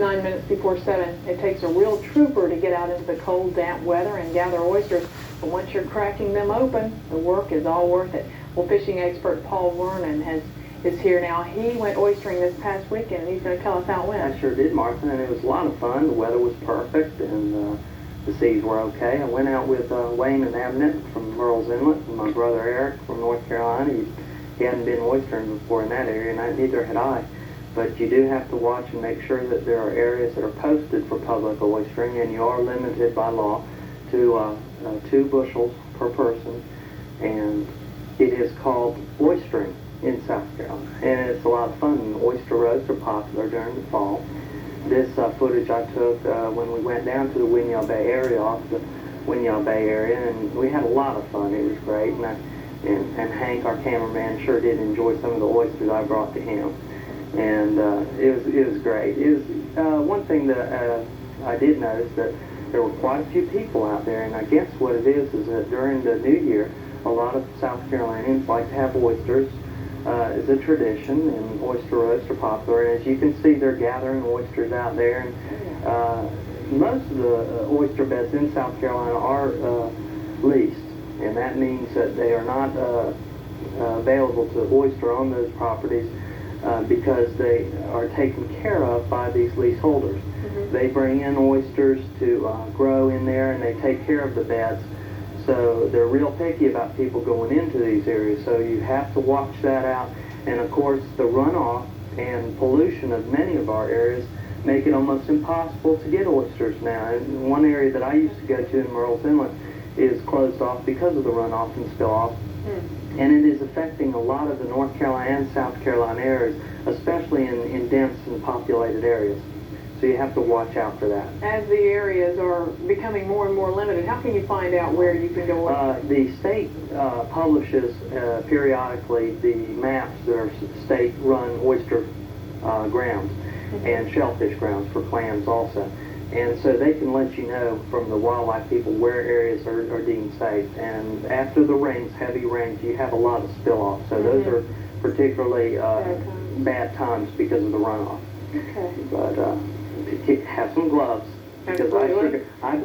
9 minutes before 7. It takes a real trooper to get out into the cold, damp weather and gather oysters. But once you're cracking them open, the work is all worth it. Well, fishing expert Paul Vernon is here now. He went oystering this past weekend, and he's going to tell us how it went. I sure did, Martha, and it was a lot of fun. The weather was perfect, and the seas were okay. I went out with Wayne and Abnett from Merle's Inlet, and my brother Eric from North Carolina. He hadn't been oystering before in that area, and neither had I. But you do have to watch and make sure that there are areas that are posted for public oystering, and you are limited by law to 2 bushels per person, and it is called oystering in South Carolina, and it's a lot of fun. Oyster roasts are popular during the fall. This footage I took when we went down to the Winyah Bay area, off the Winyah Bay area, and we had a lot of fun. It was great, and Hank, our cameraman, sure did enjoy some of the oysters I brought to him, and it was great. It was one thing that I did notice, that there were quite a few people out there, and I guess what it is that during the New Year, a lot of South Carolinians like to have oysters. It's a tradition, and oyster roasts are popular. And as you can see, they're gathering oysters out there. And most of the oyster beds in South Carolina are leased, and that means that they are not available to oyster on those properties because they are taken care of by these leaseholders. They bring in oysters to grow in there, and they take care of the beds. So they're real picky about people going into these areas, so you have to watch that out. And of course, the runoff and pollution of many of our areas make it almost impossible to get oysters now. And one area that I used to go to in Merle's Inlet is closed off because of the runoff and spill-off. And it is affecting a lot of the North Carolina and South Carolina areas, especially in dense and populated areas. So you have to watch out for that. As the areas are becoming more and more limited, how can you find out where you can go? The state publishes periodically the maps that are state-run oyster grounds and shellfish grounds for clams also. And so they can let you know from the wildlife people where areas are deemed safe. And after the rains, heavy rains, you have a lot of spill-off. So those are particularly bad times because of the runoff. Okay. But have some gloves, because I